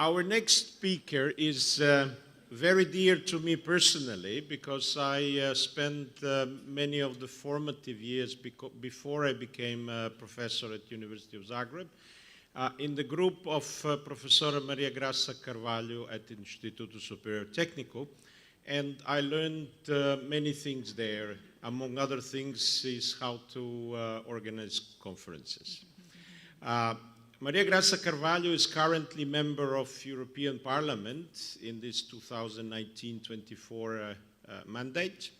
Our next speaker is very dear to me personally because I spent many of the formative years before I became a professor at University of Zagreb in the group of Professora Maria Graça Carvalho at Instituto Superior Técnico, and I learned many things there. Among other things is how to organize conferences. Maria Graça Carvalho is currently member of European Parliament in this 2019-24 mandate.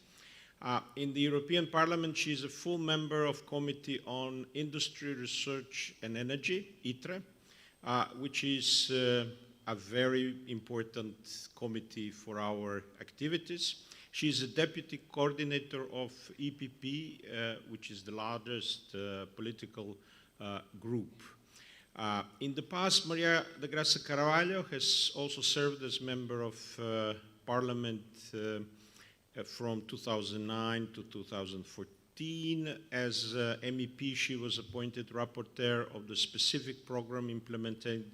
In the European Parliament, she is a full member of Committee on Industry, Research and Energy, ITRE, which is a very important committee for our activities. She is a deputy coordinator of EPP, which is the largest political group. In the past, Maria de Graça Carvalho has also served as member of Parliament from 2009 to 2014. As MEP, she was appointed rapporteur of the specific program implementing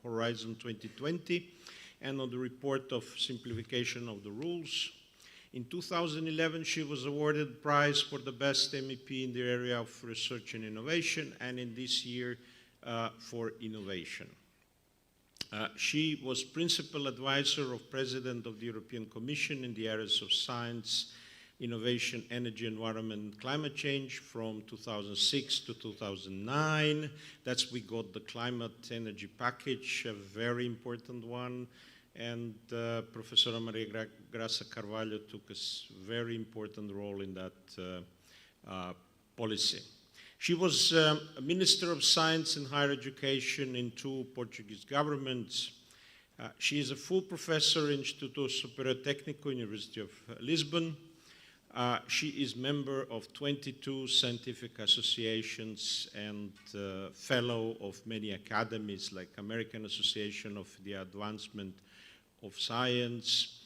Horizon 2020 and on the report of simplification of the rules. In 2011, she was awarded the prize for the best MEP in the area of research and innovation, and in this year for innovation. She was principal advisor of President of the European Commission in the areas of science, innovation, energy, environment, and climate change from 2006 to 2009. That's we got the climate energy package, a very important one. And Professor Maria Graça Carvalho took a very important role in that policy. She was a Minister of Science and Higher Education in 2 Portuguese governments. She is a full professor in Instituto Superior Técnico, University of Lisbon. She is member of 22 scientific associations and fellow of many academies like American Association of the Advancement of Science,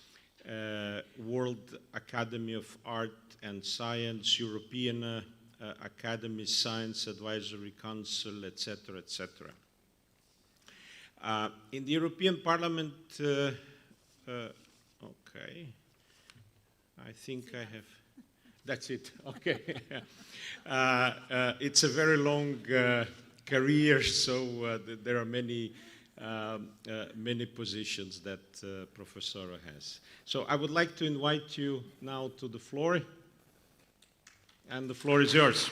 World Academy of Art and Science, European Academy Science Advisory Council, etc., etc. In the European Parliament, okay, I think I have, that's it, okay. It's a very long career, so there are many positions that Professor has. So I would like to invite you now to the floor, and the floor is yours.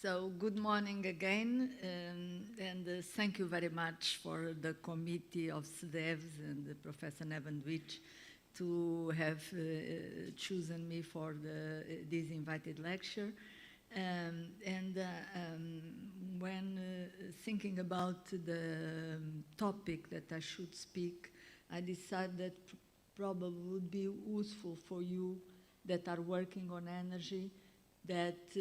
So good morning again, and thank you very much for the committee of SDEWES and Professor Nevenwich to have chosen me for this invited lecture. When thinking about the topic that I should speak, I decided that probably would be useful for you that are working on energy, that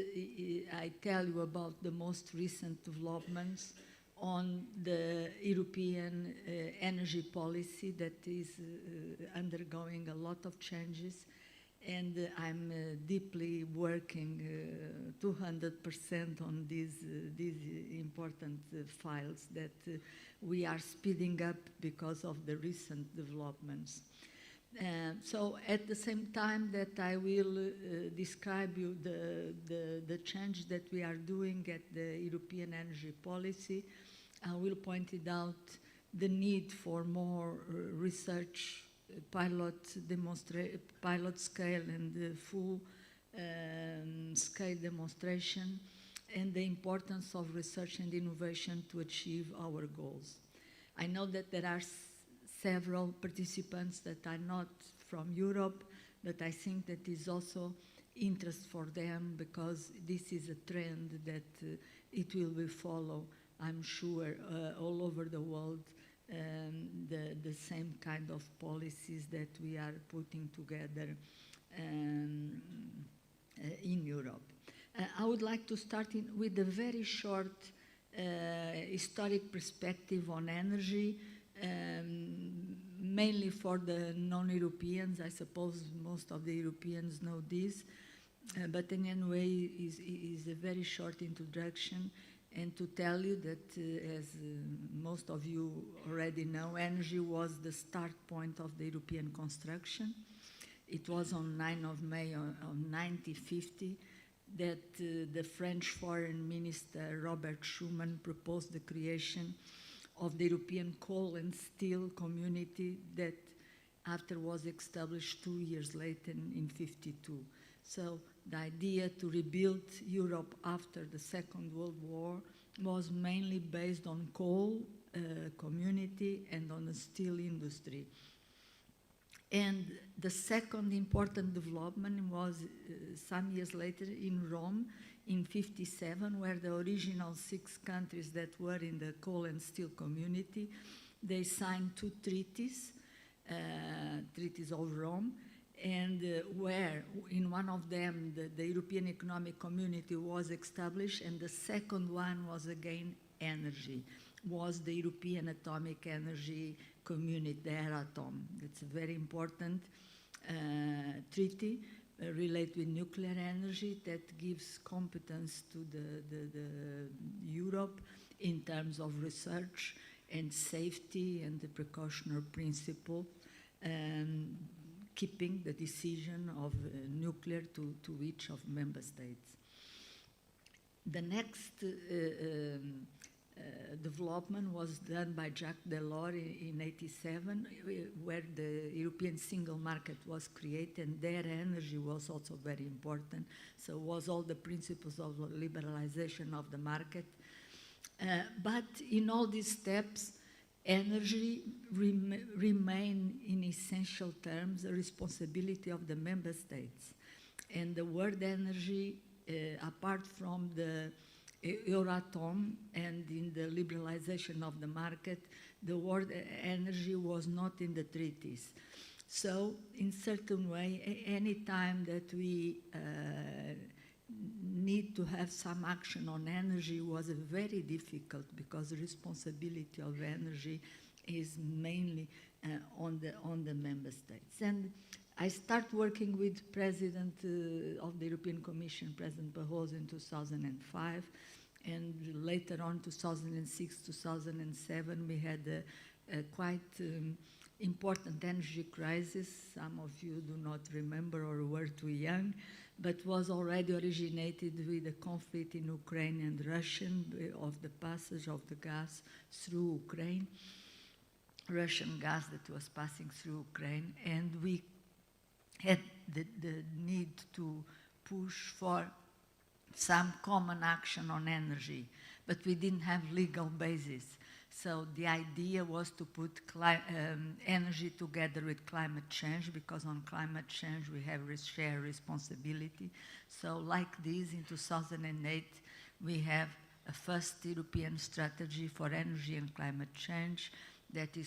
I tell you about the most recent developments on the European energy policy that is undergoing a lot of changes, and I'm deeply working 200% on these important files that we are speeding up because of the recent developments. So at the same time that I will describe you the change that we are doing at the European energy policy, I will point it out the need for more research, pilot scale and full scale demonstration, and the importance of research and innovation to achieve our goals. I know that there are several participants that are not from Europe, but I think that is also interest for them because this is a trend that it will be followed, I'm sure, all over the world, the same kind of policies that we are putting together in Europe. I would like to start with a very short historic perspective on energy, mainly for the non-Europeans. I suppose most of the Europeans know this, but in any way is a very short introduction, and to tell you that, as most of you already know, energy was the start point of the European construction. It was on 9 of May of 1950 that the French Foreign Minister Robert Schuman proposed the creation of the European Coal and Steel Community that after was established 2 years later in 1952. So the idea to rebuild Europe after the Second World War was mainly based on coal community and on the steel industry. And the second important development was some years later in Rome in 1957, where the original 6 countries that were in the coal and steel community, they signed 2 treaties, treaties of Rome, and where in one of them the European Economic Community was established, and the second one was again energy, was the European Atomic Energy Community, the Euratom. It's a very important treaty related with nuclear energy that gives competence to the Europe in terms of research and safety and the precautionary principle, keeping the decision of nuclear to each of member states. The next development was done by Jacques Delors in 1987, where the European single market was created, and their energy was also very important. So it was all the principles of liberalization of the market. But in all these steps, energy remain in essential terms a responsibility of the member states. And the word energy, apart from the Euratom and in the liberalization of the market, the word energy was not in the treaties. So in certain way, any time that we need to have some action on energy was very difficult, because the responsibility of energy is mainly on the member states. And I start working with President of the European Commission, President Barroso, in 2005, and later on, 2006, 2007, we had a quite important energy crisis. Some of you do not remember or were too young, but was already originated with the conflict in Ukraine and Russia, of the passage of the gas through Ukraine, Russian gas that was passing through Ukraine, and we had the need to push for some common action on energy, but we didn't have legal basis. So the idea was to put energy together with climate change, because on climate change we have shared responsibility. So like this, in 2008, we have a first European strategy for energy and climate change that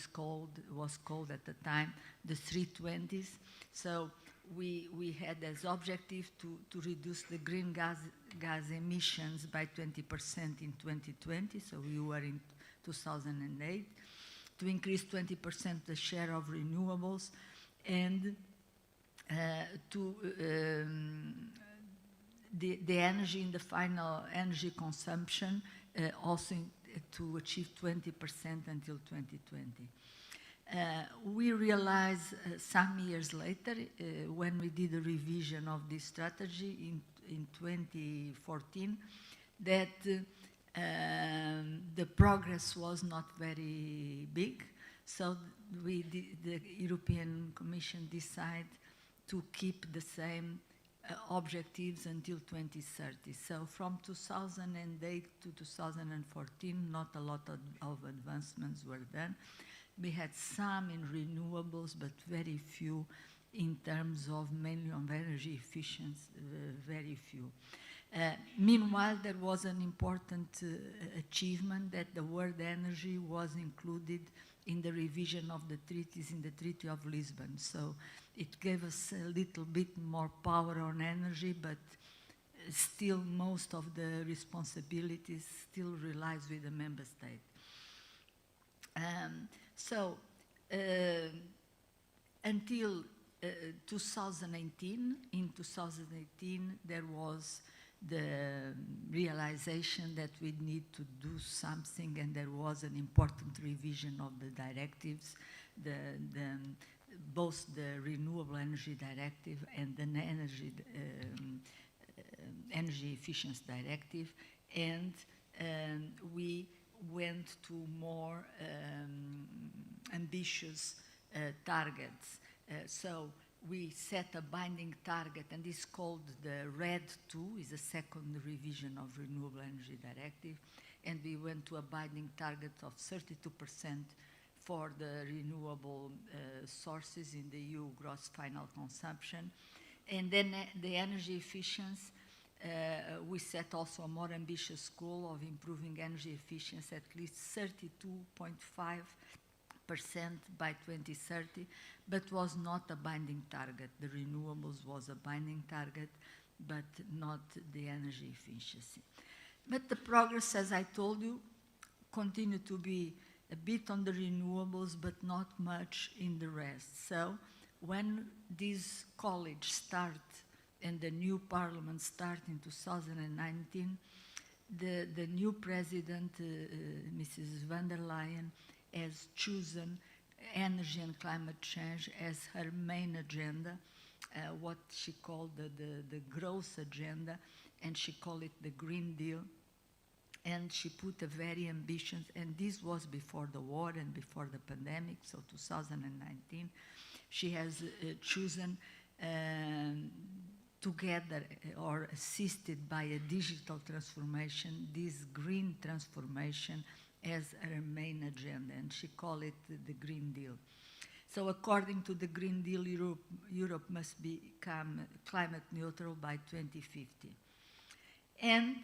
was called at the time the 320s. So we had as objective to reduce the green gas emissions by 20% in 2020, so we were in 2008, to increase 20% the share of renewables, and the energy in the final energy consumption also to achieve 20% until 2020. We realized some years later, when we did a revision of this strategy in 2014, that the progress was not very big. So the European Commission decided to keep the same objectives until 2030. So from 2008 to 2014, not a lot of advancements were done. We had some in renewables, but very few in terms of mainly on energy efficiency, very few. Meanwhile, there was an important achievement that the word energy was included in the revision of the treaties in the Treaty of Lisbon. So it gave us a little bit more power on energy, but still most of the responsibilities still relies with the member state. Until 2018, in 2018 there was the realization that we need to do something, and there was an important revision of the directives, both the Renewable Energy Directive and the Energy Efficiency Directive, and we went to more ambitious targets. So we set a binding target, and it's called the RED II, is a second revision of Renewable Energy Directive, and we went to a binding target of 32% for the renewable sources in the EU gross final consumption. And then the energy efficiency, we set also a more ambitious goal of improving energy efficiency at least 32.5% by 2030, but was not a binding target. The renewables was a binding target, but not the energy efficiency. But the progress, as I told you, continued to be a bit on the renewables, but not much in the rest. So when this college started and the new parliament started in 2019, the new president, Mrs. von der Leyen, has chosen energy and climate change as her main agenda, what she called the growth agenda, and she called it the Green Deal. And she put a very ambitious, and this was before the war and before the pandemic, so 2019, she has chosen together or assisted by a digital transformation, this green transformation as her main agenda, and she called it the Green Deal. So according to the Green Deal, Europe must become climate neutral by 2050. And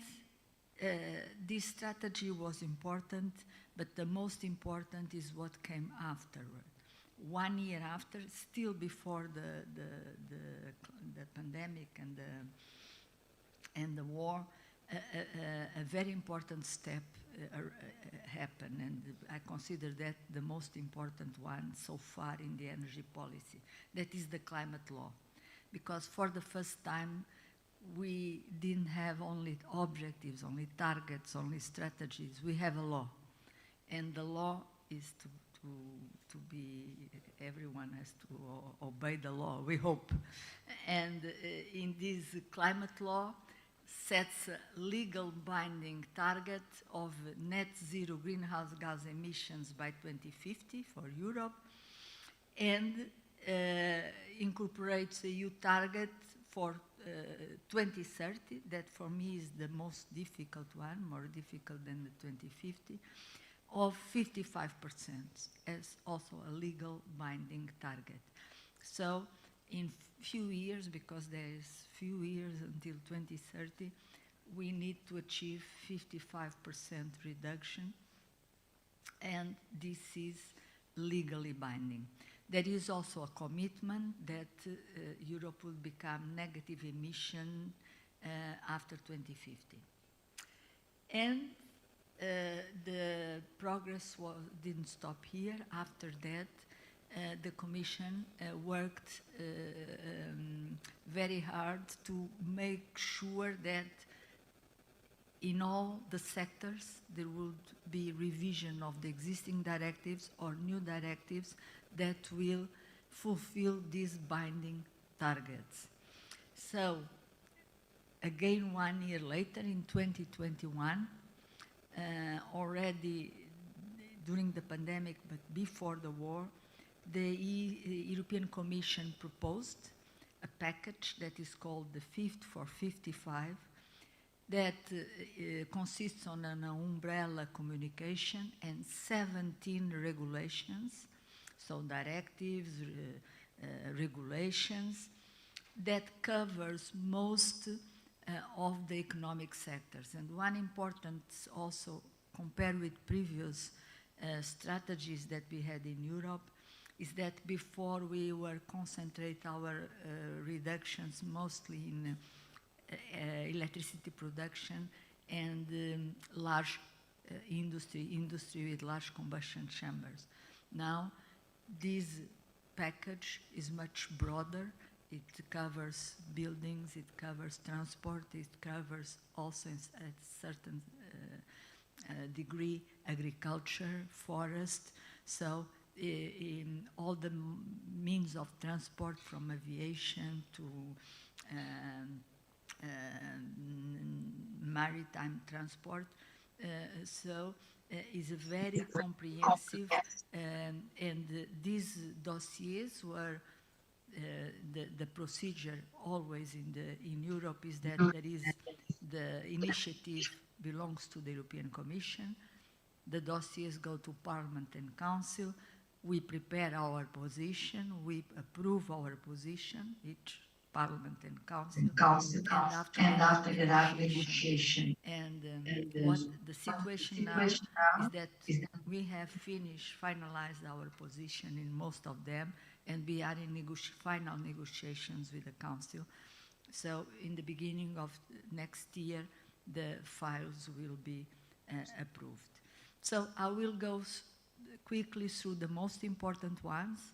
this strategy was important, but the most important is what came afterward. 1 year after, still before the pandemic and the war, a very important step happened, and I consider that the most important one so far in the energy policy. That is the climate law, because for the first time we didn't have only objectives, only targets, only strategies. We have a law, and the law is to be, everyone has to obey the law, we hope. And in this climate law sets a legal binding target of net zero greenhouse gas emissions by 2050 for Europe, and incorporates a EU target for 2030, that for me is the most difficult one, more difficult than the 2050, of 55% as also a legal binding target. So in few years, because there is few years until 2030, we need to achieve 55% reduction, and this is legally binding. There is also a commitment that Europe will become negative emission after 2050. And the progress didn't stop here. After that, the Commission worked very hard to make sure that in all the sectors there would be revision of the existing directives or new directives that will fulfill these binding targets. So, again 1 year later, in 2021, already during the pandemic but before the war, the European Commission proposed a package that is called the Fit for 55, that consists on an umbrella communication and 17 regulations, so directives, regulations, that covers most of the economic sectors. And one important also, compared with previous strategies that we had in Europe, is that before we were concentrate our reductions mostly in electricity production and large industry with large combustion chambers. Now, this package is much broader. It covers buildings, it covers transport, it covers also at a certain degree agriculture, forest. So in all the means of transport from aviation to maritime transport. Is a very comprehensive, and these dossiers were the procedure always in Europe is that there is the initiative belongs to the European Commission, the dossiers go to Parliament and Council, we prepare our position, we approve our position, each Parliament and Council, and after that negotiation. And what the situation now is that we have finalized our position in most of them, and we are in final negotiations with the Council. So in the beginning of next year, the files will be approved. So I will go quickly through the most important ones.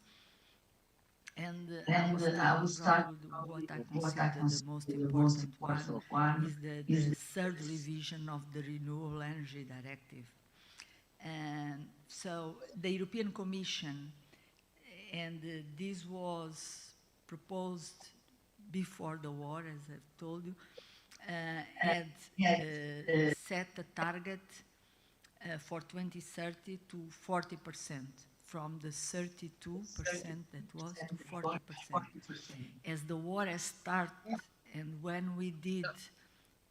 And I will start with what I consider the most important one is the third revision of the Renewable Energy Directive. And so the European Commission, and this was proposed before the war, as I've told you, had set a target for 2030 to 40%. From the 32% that was to 40%. As the war has started, and when we did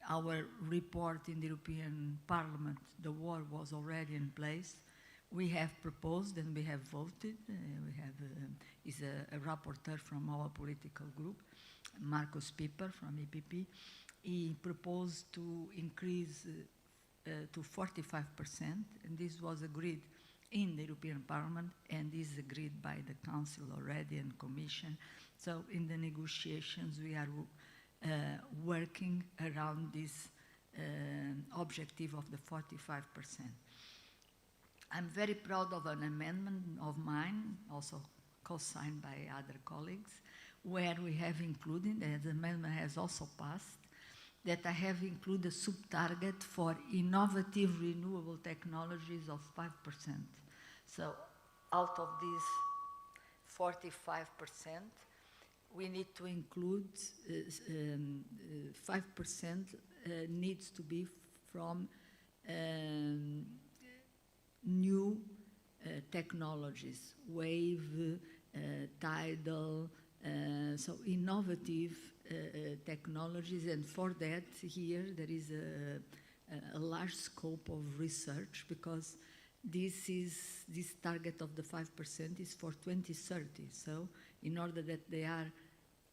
our report in the European Parliament, the war was already in place. We have proposed and we have voted. We have a rapporteur from our political group, Markus Pieper from EPP. He proposed to increase to 45%, and this was agreed in the European Parliament and is agreed by the Council already and Commission. So in the negotiations we are working around this objective of the 45%. I'm very proud of an amendment of mine, also co-signed by other colleagues, where we have included, and the amendment has also passed, that I have included a sub-target for innovative renewable technologies of 5%. So out of this 45%, we need to include 5% needs to be from new technologies, wave, tidal, so innovative technologies, and for that here there is a large scope of research, because this target of the 5% is for 2030. So in order that they are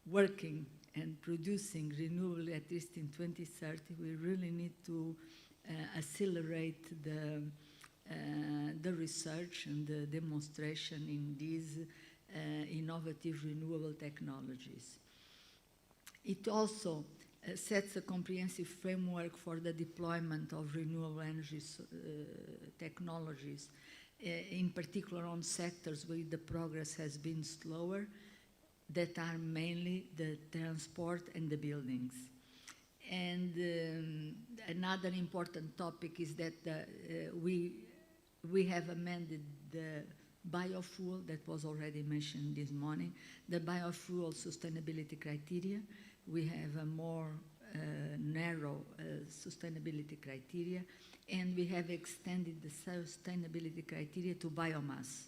working and producing renewable electricity in 2030, we really need to accelerate the research and the demonstration in these innovative renewable technologies. It also sets a comprehensive framework for the deployment of renewable energy technologies, in particular on sectors where the progress has been slower, that are mainly the transport and the buildings. And another important topic is that we have amended the biofuel that was already mentioned this morning, the biofuel sustainability criteria. We have a more narrow sustainability criteria, and we have extended the sustainability criteria to biomass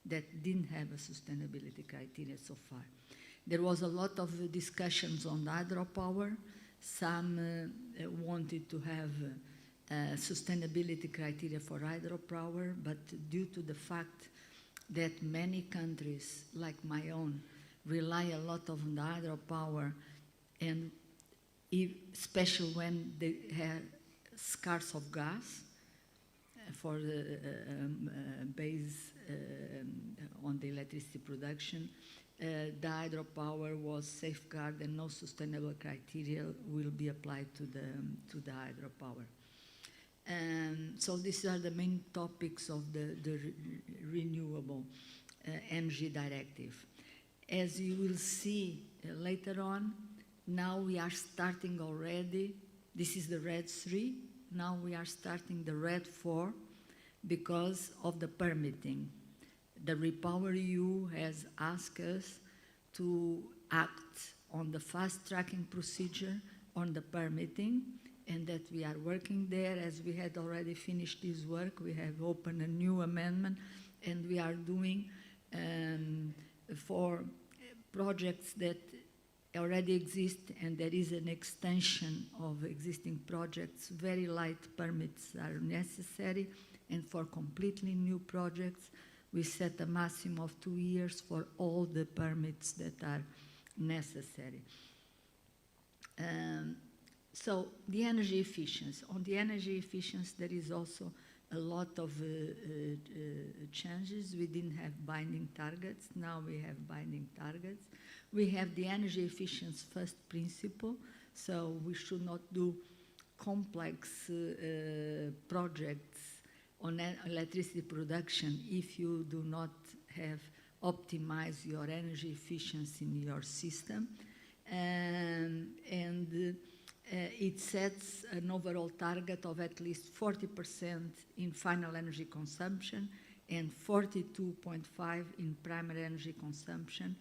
that didn't have a sustainability criteria so far. There was a lot of discussions on hydropower. Some wanted to have sustainability criteria for hydropower, but due to the fact that many countries, like my own, rely a lot on the hydropower, and especially when they have scarce of gas for the base on the electricity production, the hydropower was safeguarded and no sustainable criteria will be applied to the hydropower. So these are the main topics of the renewable energy directive. As you will see later on, now we are starting already. This is the RED 3. Now we are starting the RED 4 because of the permitting. The REPowerEU has asked us to act on the fast-tracking procedure on the permitting, and that we are working there. As we had already finished this work, we have opened a new amendment, and we are doing for projects that already exist, and there is an extension of existing projects. Very light permits are necessary, and for completely new projects, we set a maximum of 2 years for all the permits that are necessary. So the energy efficiency. On the energy efficiency, there is also a lot of changes. We didn't have binding targets. Now we have binding targets. We have the energy efficiency first principle, so we should not do complex projects on electricity production if you do not have optimized your energy efficiency in your system. It sets an overall target of at least 40% in final energy consumption and 42.5% in primary energy consumption,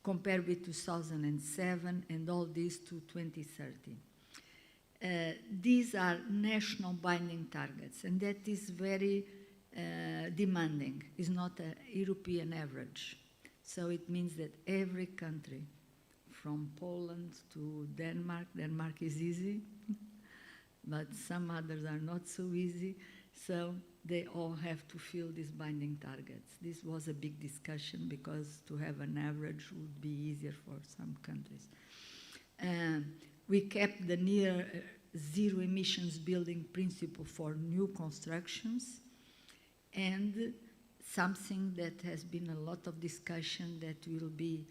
compared with 2007, and all this to 2030. These are national binding targets, and that is very demanding. It's not a European average. So it means that every country, from Poland to Denmark is easy, but some others are not so easy, so they all have to fill these binding targets. This was a big discussion because to have an average would be easier for some countries. We kept the near zero emissions building principle for new constructions, and something that has been a lot of discussion that will be,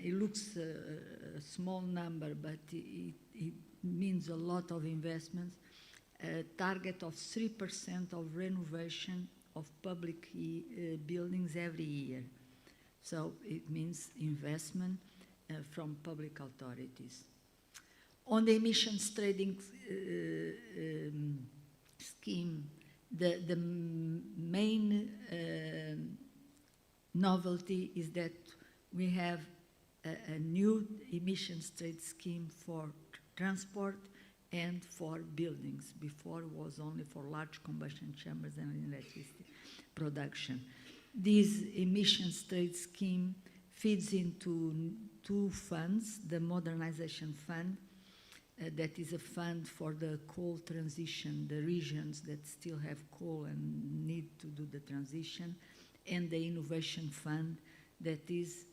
it looks a small number, but it means a lot of investments, a target of 3% of renovation of public buildings every year. So it means investment from public authorities. On the emissions trading scheme, the main novelty is that we have a new emissions trade scheme for transport and for buildings. Before it was only for large combustion chambers and electricity production. This emissions trade scheme feeds into two funds, the modernization fund, that is a fund for the coal transition, the regions that still have coal and need to do the transition, and the innovation fund that is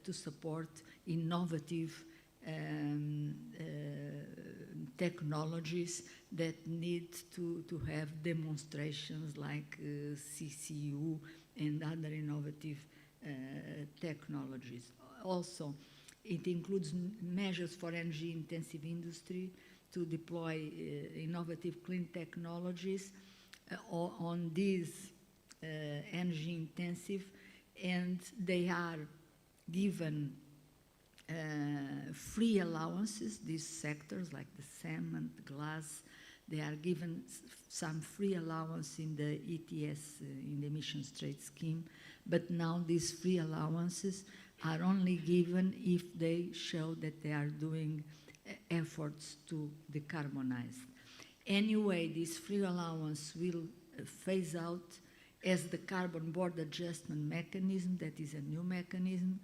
to support innovative technologies that need to have demonstrations like CCU and other innovative technologies. Also, it includes measures for energy-intensive industry to deploy innovative clean technologies on these energy-intensive, and they are given free allowances. These sectors like the cement, glass, they are given some free allowance in the ETS, in the emissions trade scheme, but now these free allowances are only given if they show that they are doing efforts to decarbonize. Anyway, this free allowance will phase out as the carbon border adjustment mechanism, that is a new mechanism,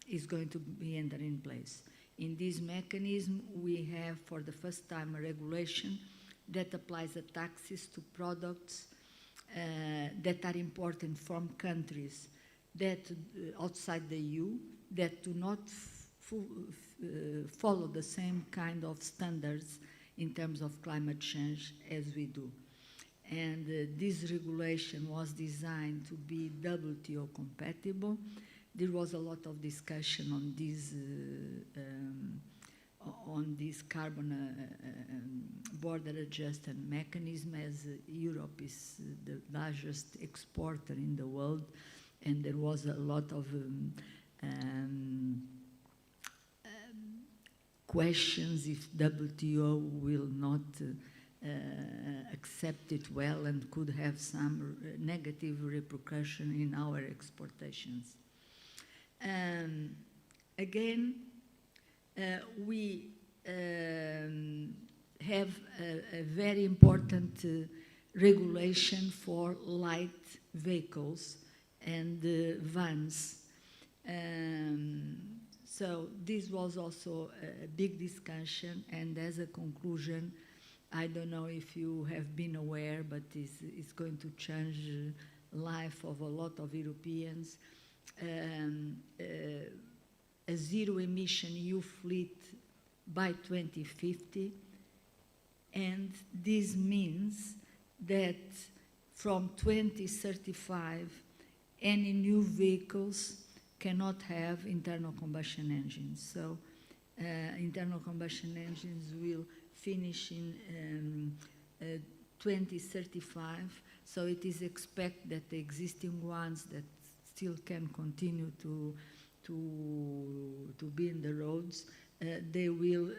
is going to be entered in place. In this mechanism, we have for the first time a regulation that applies the taxes to products that are imported from countries that outside the EU that do not follow the same kind of standards in terms of climate change as we do. And this regulation was designed to be WTO compatible, there was a lot of discussion on this carbon border adjustment mechanism, as Europe is the largest exporter in the world, and there was a lot of questions if WTO will not accept it well and could have some negative repercussion in our exportations. Again, we have a very important regulation for light vehicles and vans. So this was also a big discussion, and as a conclusion, I don't know if you have been aware, but it's going to change the life of a lot of Europeans. A zero-emission EU fleet by 2050, and this means that from 2035, any new vehicles cannot have internal combustion engines. So internal combustion engines will finish in 2035, so it is expected that the existing ones that still can continue to be in the roads, they will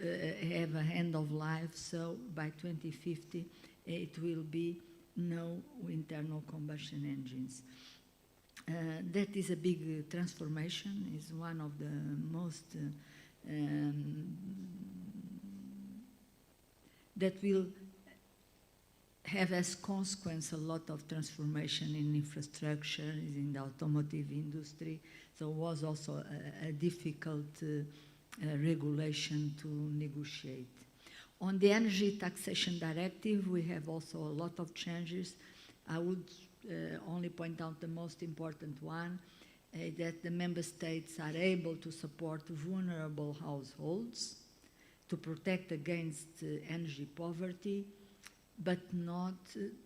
have a end of life, so by 2050 it will be no internal combustion engines. That is a big transformation, is one of the most that will have as consequence a lot of transformation in infrastructure, in the automotive industry. So it was also a difficult regulation to negotiate. On the Energy Taxation Directive, we have also a lot of changes. I would only point out the most important one, that the member states are able to support vulnerable households, to protect against energy poverty, but not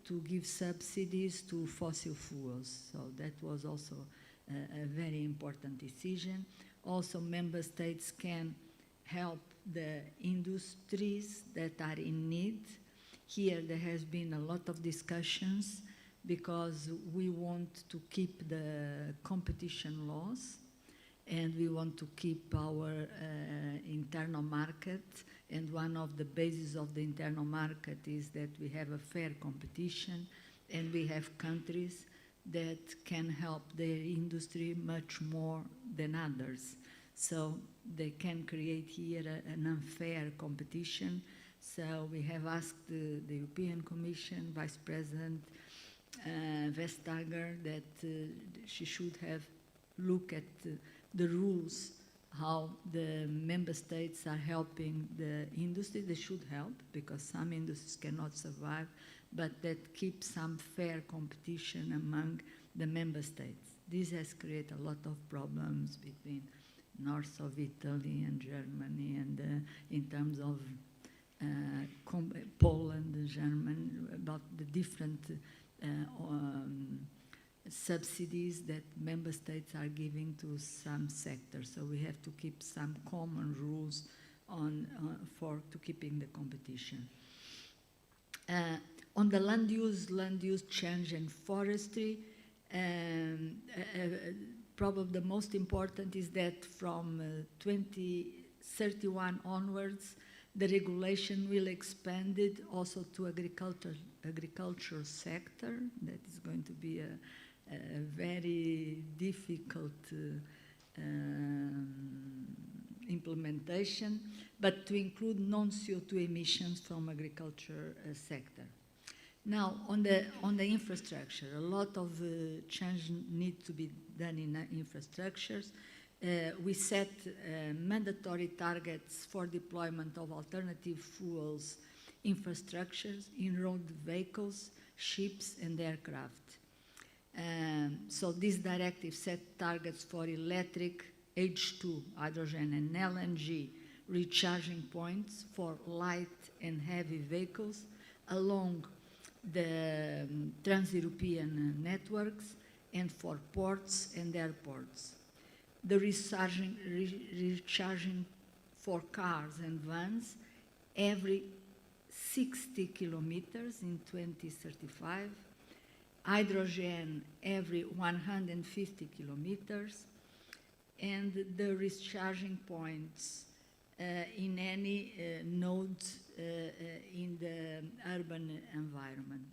to give subsidies to fossil fuels. So that was also a very important decision. Also, member states can help the industries that are in need. Here there has been a lot of discussions because we want to keep the competition laws and we want to keep our internal market. And one of the bases of the internal market is that we have a fair competition, and we have countries that can help their industry much more than others. So they can create here an unfair competition. So we have asked the European Commission, Vice President Vestager, that she should have look at the rules, how the member states are helping the industry. They should help, because some industries cannot survive, but that keeps some fair competition among the member states. This has created a lot of problems between north of Italy and Germany, and in terms of Poland and Germany, about the different subsidies that member states are giving to some sectors. So we have to keep some common rules to keeping the competition. On the land use change and forestry, probably the most important is that from 2031 onwards, the regulation will expand it also to agriculture sector. That is going to be a very difficult implementation, but to include non-CO2 emissions from agriculture sector. Now, on the infrastructure, a lot of change needs to be done in infrastructures. We set mandatory targets for deployment of alternative fuels infrastructures in road vehicles, ships, and aircraft. So this directive set targets for electric, H2, hydrogen, and LNG recharging points for light and heavy vehicles along the trans-European networks and for ports and airports. the recharging for cars and vans every 60 kilometers in 2035, hydrogen every 150 kilometers, and the recharging points in any nodes in the urban environment.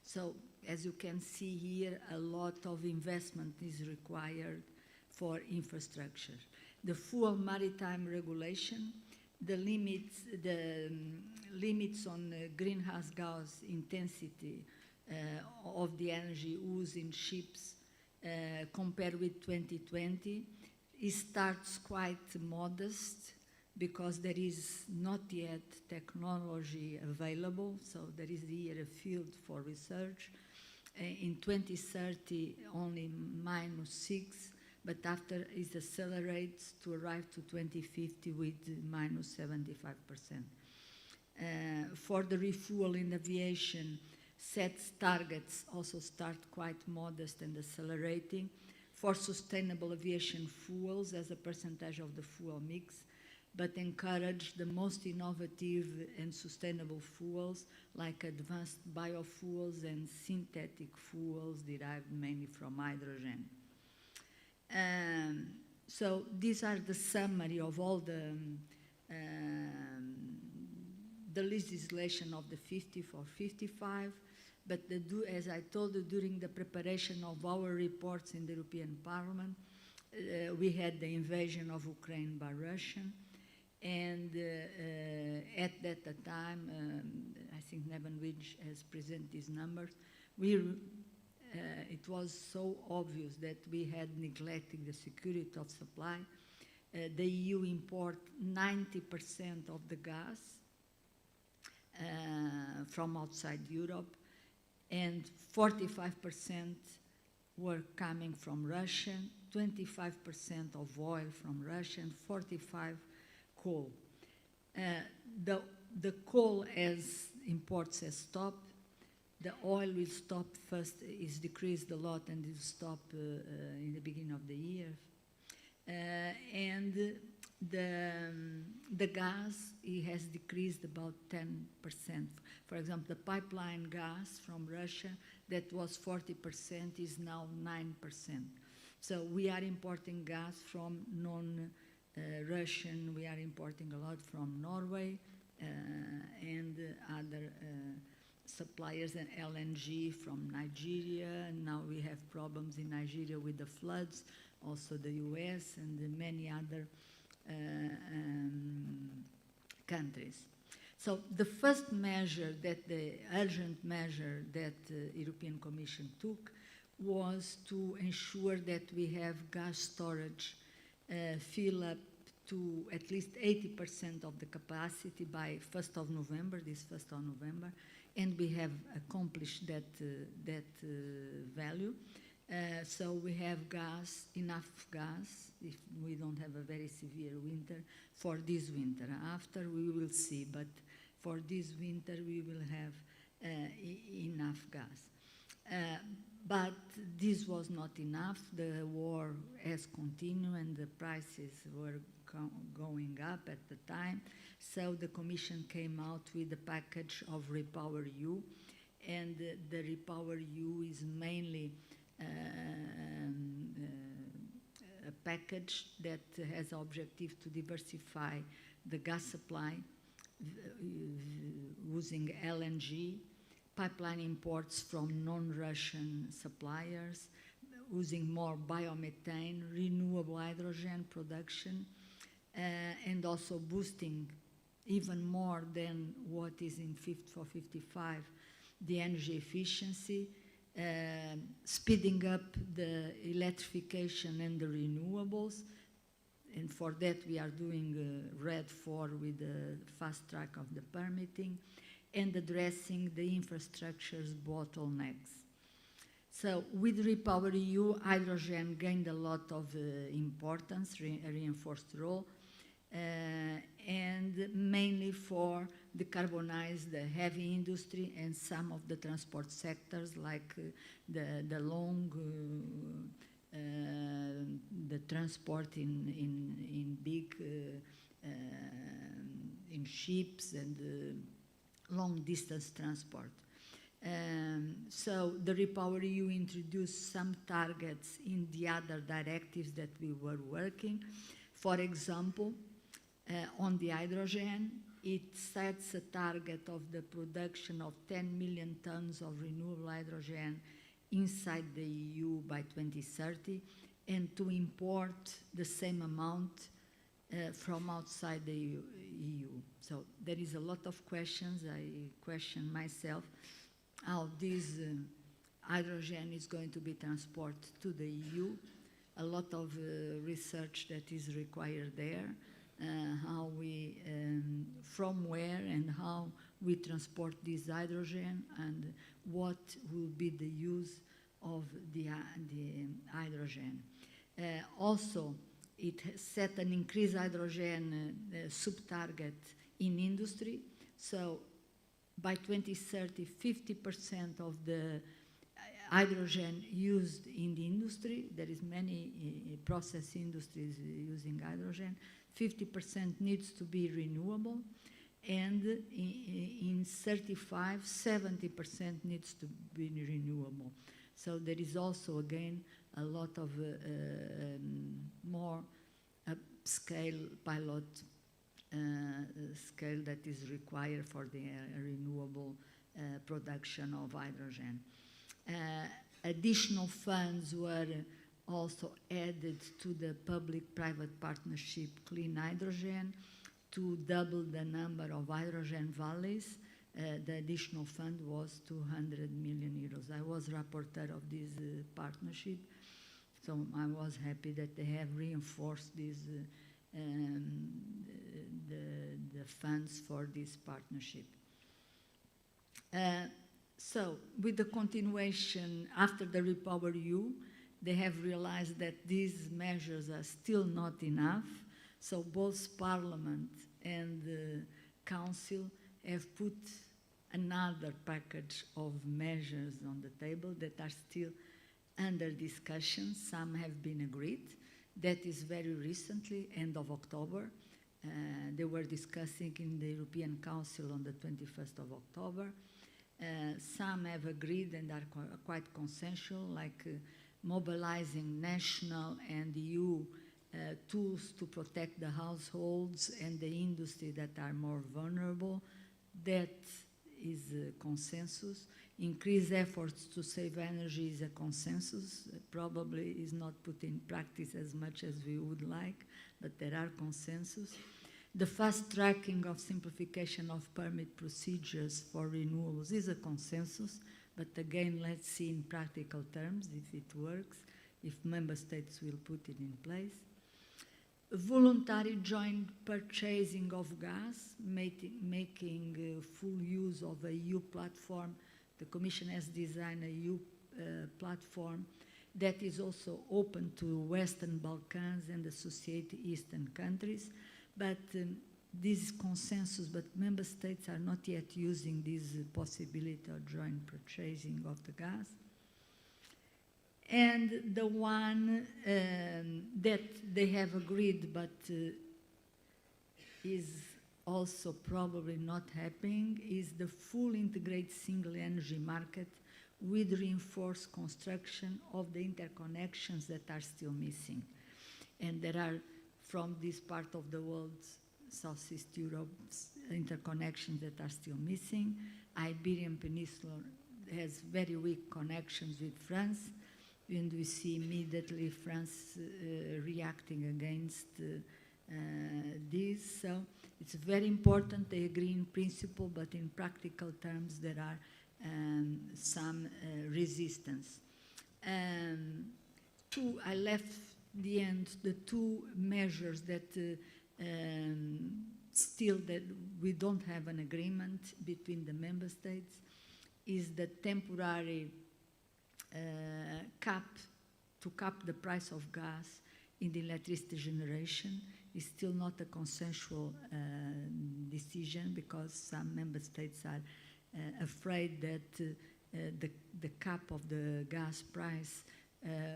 So, as you can see here, a lot of investment is required for infrastructure. The full maritime regulation, the limits on greenhouse gas intensity of the energy used in ships compared with 2020, it starts quite modest because there is not yet technology available, so there is here a field for research. In 2030, only -6, but after it accelerates to arrive to 2050 with -75%. For the refuel in aviation, set targets also start quite modest and accelerating. For sustainable aviation fuels as a percentage of the fuel mix, but encourage the most innovative and sustainable fuels like advanced biofuels and synthetic fuels derived mainly from hydrogen. So these are the summary of all the legislation of the 54-55, but as I told you, during the preparation of our reports in the European Parliament, we had the invasion of Ukraine by Russia, and at that time, I think Neven Ridge has presented these numbers, it was so obvious that we had neglected the security of supply. The EU import 90% of the gas from outside Europe, and 45% were coming from Russia, 25% of oil from Russia, and 45% coal. The coal as imports has stopped. The oil will stop first, it's decreased a lot, and it will stop in the beginning of the year. And the gas, it has decreased about 10%. For example, the pipeline gas from Russia, that was 40%, is now 9%. So we are importing gas from non-Russian, we are importing a lot from Norway and other suppliers, and LNG from Nigeria. And now we have problems in Nigeria with the floods, also the US and many other countries. So the first measure, the urgent measure that the European Commission took, was to ensure that we have gas storage fill up to at least 80% of the capacity by 1st of November, this 1st of November, and we have accomplished that value. So we have gas, enough gas, if we don't have a very severe winter, for this winter. After we will see, but for this winter we will have enough gas. But this was not enough. The war has continued and the prices were going up at the time. So the Commission came out with a package of REPowerEU, and the REPowerEU is mainly a package that has the objective to diversify the gas supply using LNG, pipeline imports from non-Russian suppliers, using more biomethane, renewable hydrogen production, and also boosting even more than what is in Fit for 55, the energy efficiency, speeding up the electrification and the renewables. And for that we are doing RED 4 with the fast track of the permitting, and addressing the infrastructure's bottlenecks. So with REPowerEU, hydrogen gained a lot of importance, a reinforced role, and mainly for decarbonize the heavy industry and some of the transport sectors, like the long the transport in big in ships and long distance transport. So the REPowerEU introduced some targets in the other directives that we were working. For example, on the hydrogen, it sets a target of the production of 10 million tons of renewable hydrogen inside the EU by 2030, and to import the same amount from outside the EU. So there is a lot of questions. I question myself how this hydrogen is going to be transported to the EU. A lot of research that is required there. How we, from where and how we transport this hydrogen, and what will be the use of the hydrogen. Also, it has set an increased hydrogen sub-target in industry. So by 2030, 50% of the hydrogen used in the industry, there is many process industries using hydrogen, 50% needs to be renewable, and in 35, 70% needs to be renewable. So there is also, again, a lot of more scale pilot scale that is required for the renewable production of hydrogen. Additional funds were also added to the public-private partnership Clean Hydrogen to double the number of hydrogen valleys. The additional fund was 200 million euros. I was rapporteur of this partnership, so I was happy that they have reinforced this, the funds for this partnership. So with the continuation after the REPowerEU, they have realized that these measures are still not enough. So both Parliament and the Council have put another package of measures on the table that are still under discussion. Some have been agreed. That is very recently, end of October. They were discussing in the European Council on the 21st of October. Some have agreed and are quite consensual, like mobilizing national and EU tools to protect the households and the industry that are more vulnerable. That is a consensus. Increased efforts to save energy is a consensus. Probably is not put in practice as much as we would like, but there are consensus. The fast tracking of simplification of permit procedures for renewables is a consensus, but again, let's see in practical terms if it works, if member states will put it in place. Voluntary joint purchasing of gas, making full use of a EU platform. The Commission has designed a EU platform that is also open to Western Balkans and associated Eastern countries. But this is consensus, but member states are not yet using this possibility of joint purchasing of the gas. And the one that they have agreed, but is also probably not happening, is the full integrated single energy market with reinforced construction of the interconnections that are still missing. And there are, from this part of the world, Southeast Europe, interconnections that are still missing. Iberian Peninsula has very weak connections with France, and we see immediately France reacting against this. So it's very important. They agree in principle, but in practical terms there are some resistance. I left the end the two measures that still that we don't have an agreement between the member states is the temporary cap the price of gas in the electricity generation. Is still not a consensual decision because some member states are afraid that the cap of the gas price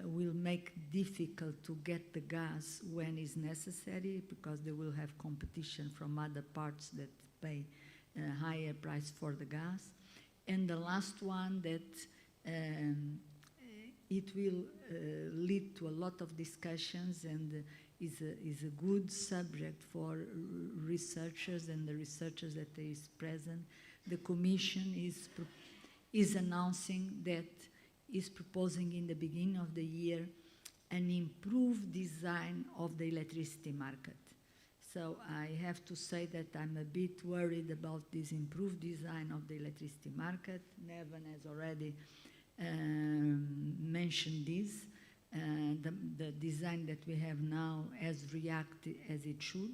will make difficult to get the gas when is necessary, because they will have competition from other parts that pay a higher price for the gas. And the last one, that it will lead to a lot of discussions, and is a good subject for researchers and the researchers that is present. The Commission is announcing that is proposing in the beginning of the year an improved design of the electricity market. So I have to say that I'm a bit worried about this improved design of the electricity market. Neven has already mentioned this. The design that we have now has reacted as it should.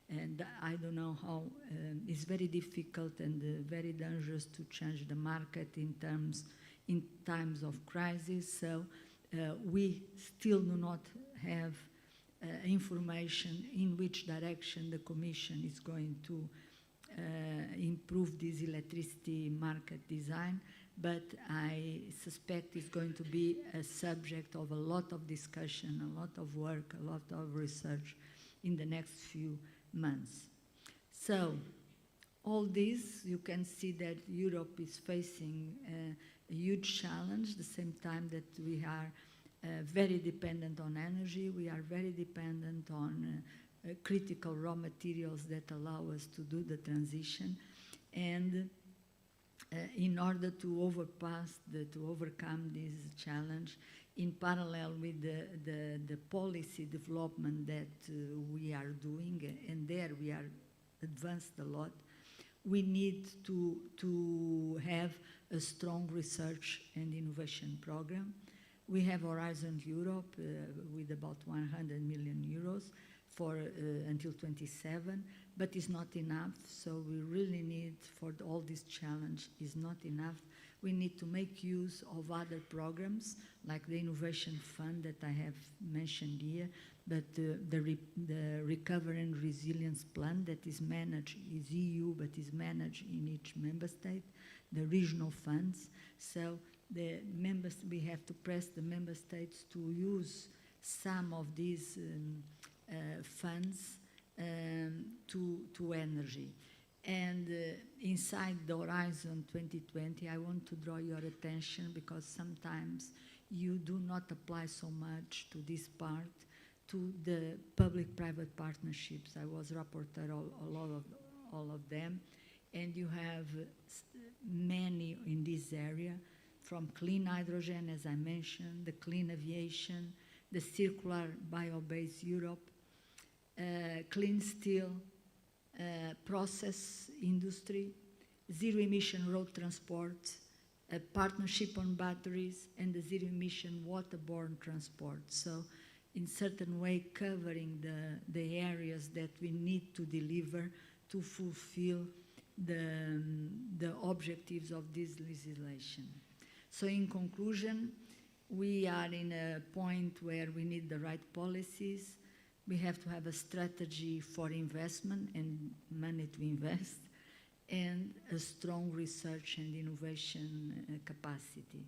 And I don't know how, it's very difficult and very dangerous to change the market in times of crisis. So we still do not have information in which direction the Commission is going to improve this electricity market design, but I suspect it's going to be a subject of a lot of discussion, a lot of work, a lot of research in the next few months. So all this, you can see that Europe is facing a huge challenge, at the same time that we are very dependent on energy, we are very dependent on critical raw materials that allow us to do the transition. And in order to overcome this challenge, in parallel with the policy development that we are doing, and there we are advanced a lot, we need to have a strong research and innovation program. We have Horizon Europe with about 100 million euros for until 27, but it's not enough. So we really need, for all this challenge, is not enough. We need to make use of other programs like the Innovation Fund that I have mentioned here, but the Recovery and Resilience Plan that is managed, is EU, but is managed in each member state, the regional funds. So we have to press the member states to use some of these funds to energy. And inside the Horizon 2020, I want to draw your attention, because sometimes you do not apply so much to this part, to the public-private partnerships. I was rapporteur all of them, and you have many in this area, from clean hydrogen, as I mentioned, the clean aviation, the circular bio-based Europe, clean steel, process industry, zero-emission road transport, a partnership on batteries, and the zero-emission waterborne transport. So in certain way covering the areas that we need to deliver to fulfill the objectives of this legislation. So in conclusion, we are in a point where we need the right policies. We have to have a strategy for investment and money to invest, and a strong research and innovation capacity.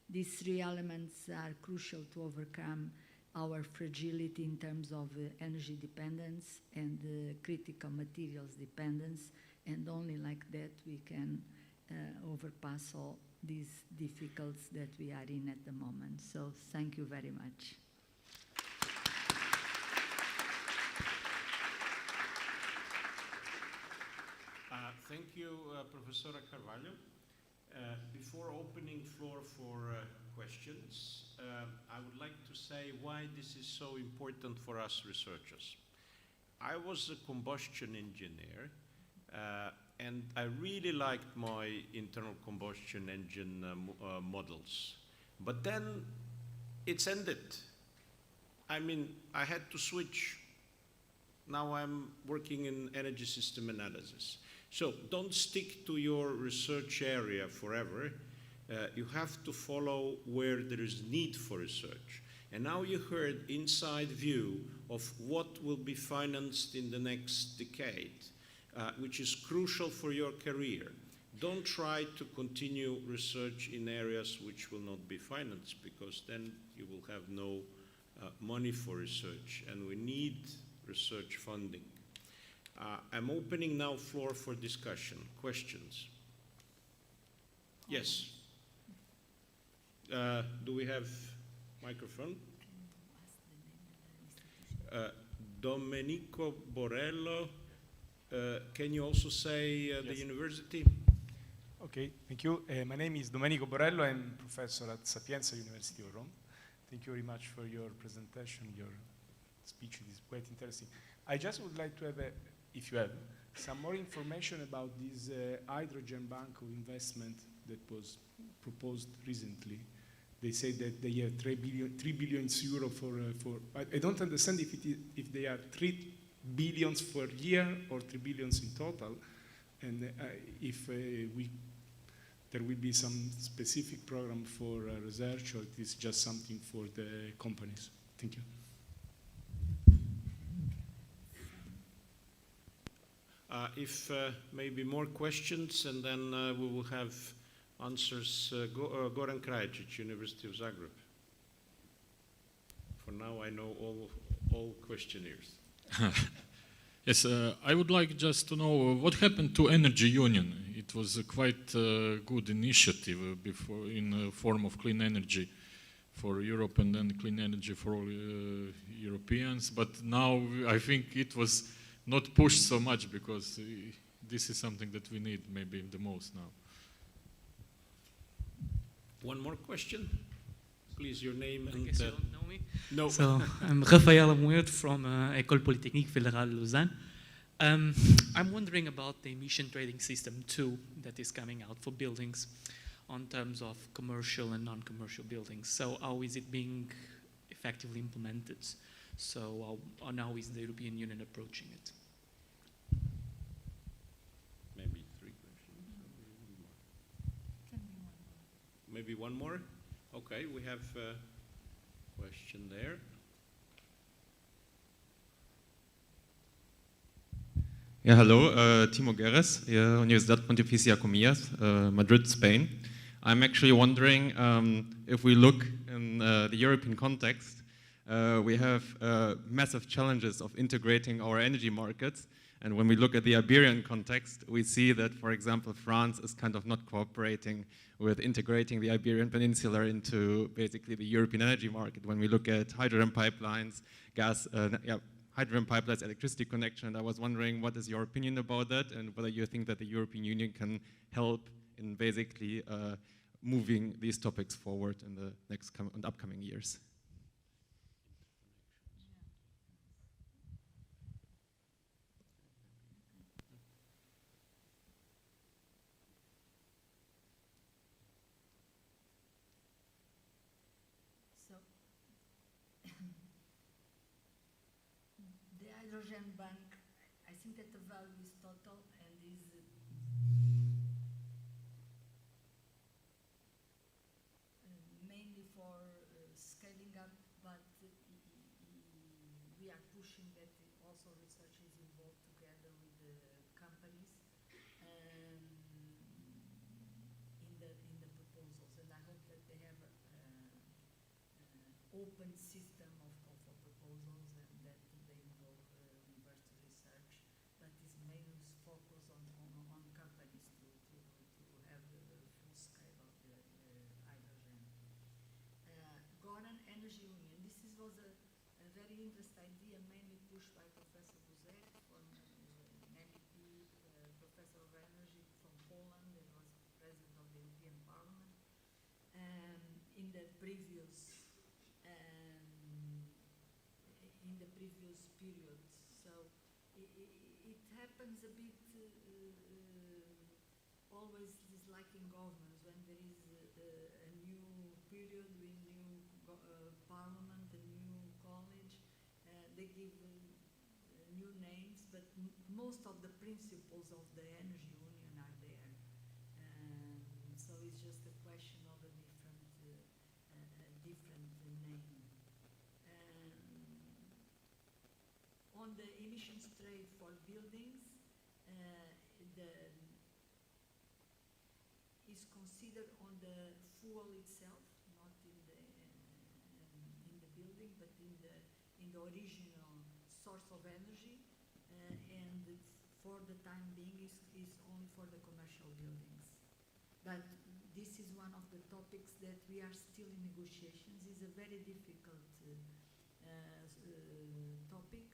These three elements are crucial to overcome our fragility in terms of energy dependence and critical materials dependence, and only like that we can overpass all these difficulties that we are in at the moment. So thank you very much. Thank you, Professora Carvalho. Before opening floor for questions, I would like to say why this is so important for us researchers. I was a combustion engineer, and I really liked my internal combustion engine models. But then it's ended. I mean, I had to switch. Now I'm working in energy system analysis. So don't stick to your research area forever. You have to follow where there is need for research. And now you heard inside view of what will be financed in the next decade, which is crucial for your career. don't try to continue research in areas which will not be financed, because then you will have no money for research, and we need research funding. I'm opening now floor for discussion. Questions? Yes. Do we have microphone? Domenico Borello. Can you also say the university? Okay, thank you. My name is Domenico Borello. I'm professor at Sapienza University of Rome. Thank you very much for your presentation, your speech. It is quite interesting. I just would like to have, if you have, some more information about this hydrogen bank of investment that was proposed recently. They say that they have 3 billion euro for I don't understand if they are 3 billions per year or 3 billions in total, and if there will be some specific program for research, or it is just something for the companies. Thank you. If maybe more questions, and then we will have answers. Goran Krajic, University of Zagreb. For now, I know all questionnaires. Yes, I would like just to know what happened to Energy Union. It was a quite good initiative before in form of clean energy for Europe, and then clean energy for all Europeans. But now I think it was not pushed so much, because this is something that we need maybe the most now. One more question? Please, your name I and... guess you don't know me. No. So I'm Raphaël Amouet from École Polytechnique Fédérale Lausanne. I'm wondering about the emission trading system too that is coming out for buildings on terms of commercial and non-commercial buildings. So how is it being effectively implemented? So how is the European Union approaching it? Maybe 3 questions. Maybe one more? Okay, we have a question there. Yeah, hello, Timo Guerres, Universidad Pontificia Comillas, Madrid, Spain. I'm actually wondering if we look in the European context, we have massive challenges of integrating our energy markets. And when we look at the Iberian context, we see that, for example, France is kind of not cooperating with integrating the Iberian Peninsula into basically the European energy market. When we look at hydrogen pipelines, hydrogen pipelines, electricity connection, and I was wondering, what is your opinion about that, and whether you think that the European Union can help in basically moving these topics forward in the next and upcoming years? The hydrogen bank, I think that the value is total and is mainly for scaling up, but we are pushing that also research is involved together with the companies in the proposals, and I hope that they have open system of proposals, and that they involve university research, but is mainly focused on companies to have the full scale of the hydrogen. Goran Energy Union, this was a very interesting idea, mainly pushed by Professor Buzek, from an MEP, Professor of Energy from Poland, and was President of the European Parliament. In the previous period. So it happens a bit always is like in governments, when there is a new period with new parliament, a new college, they give new names, but most of the principles of the energy union are there. So it's just a question of a different name. On the emissions trade for buildings, is considered on the fuel itself, not in the building, but in the original source of energy, and for the time being is only for the commercial buildings. But this is one of the topics that we are still in negotiations. It's a very difficult topic.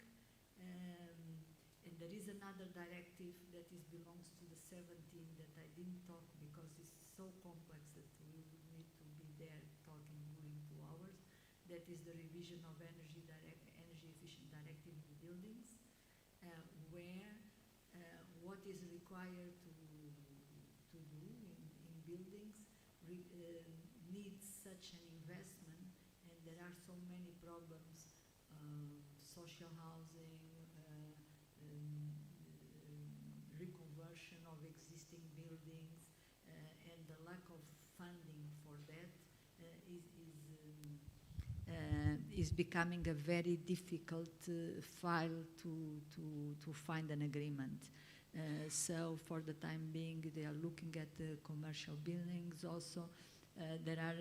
And there is another directive that belongs to the 17 that I didn't talk because it's so complex that we would need to be there talking during 2 hours. That is the revision of energy efficient directive in buildings, where what is required to do in buildings needs such an investment, and there are so many problems, social housing, reconversion of existing buildings, and the lack of funding for that is becoming a very difficult file to find an agreement. So for the time being, they are looking at the commercial buildings also. There are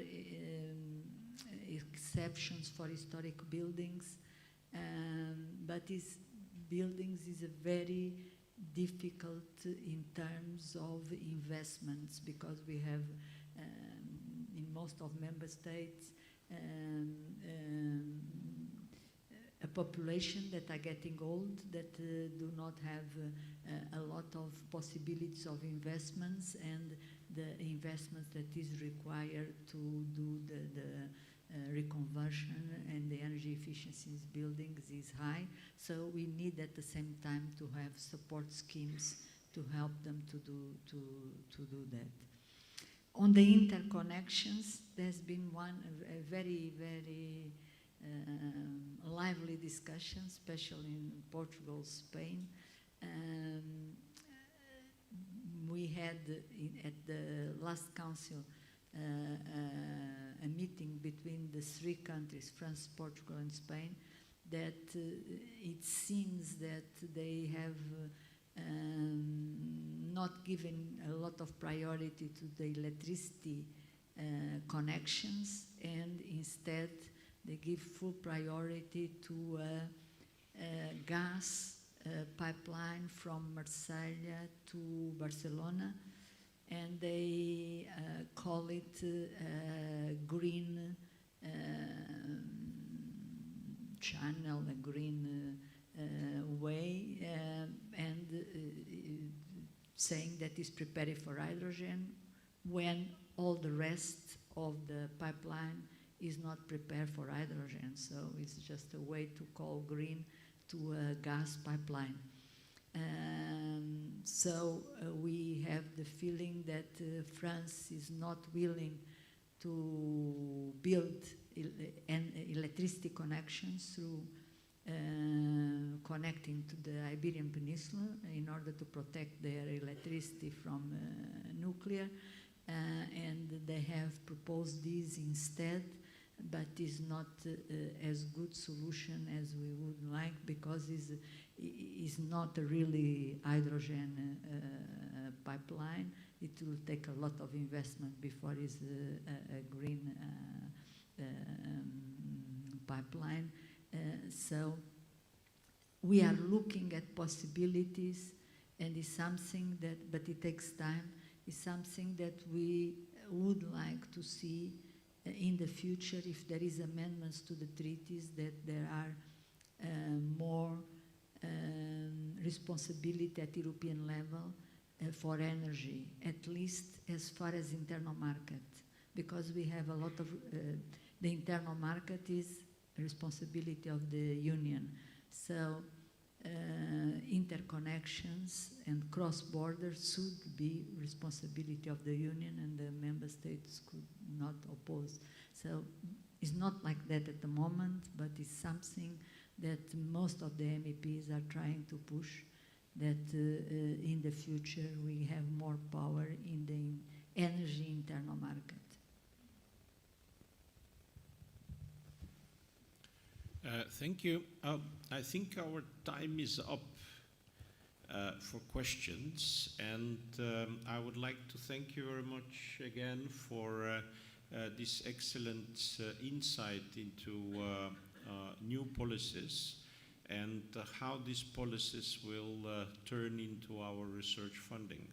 exceptions for historic buildings, but buildings is a very difficult in terms of investments, because we have in most of member states a population that are getting old, that do not have a lot of possibilities of investments, and the investments that is required to do the reconversion and the energy efficiency buildings is high. So we need at the same time to have support schemes to help them to do that. On the interconnections, there's been a very, very lively discussion, especially in Portugal, Spain. We had at the last council a meeting between the 3 countries, France, Portugal, and Spain, that it seems that they have not given a lot of priority to the electricity connections, and instead they give full priority to a gas pipeline from Marseille to Barcelona, and they call it green channel, a green way, and saying that it's prepared for hydrogen, when all the rest of the pipeline is not prepared for hydrogen. So it's just a way to call green to a gas pipeline. So we have the feeling that France is not willing to build electricity connections through connecting to the Iberian Peninsula in order to protect their electricity from nuclear, and they have proposed this instead, but is not as good solution as we would like, because is not a really hydrogen pipeline. It will take a lot of investment before it's a green pipeline. So we are looking at possibilities, and it's something that, but it takes time, it's something that we would like to see in the future, if there is amendments to the treaties, that there are more responsibility at European level for energy, at least as far as internal market, because we have a lot of, the internal market is responsibility of the Union. So interconnections and cross-borders should be responsibility of the Union, and the member states could not oppose. So it's not like that at the moment, but it's something that most of the MEPs are trying to push, that in the future we have more power in the energy internal market. Thank you. I think our time is up. for questions. And I would like to thank you very much again for this excellent insight into new policies and how these policies will turn into our research funding.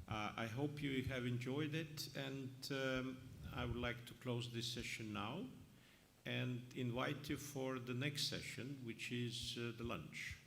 I hope you have enjoyed it, and I would like to close this session now and invite you for the next session, which is the lunch.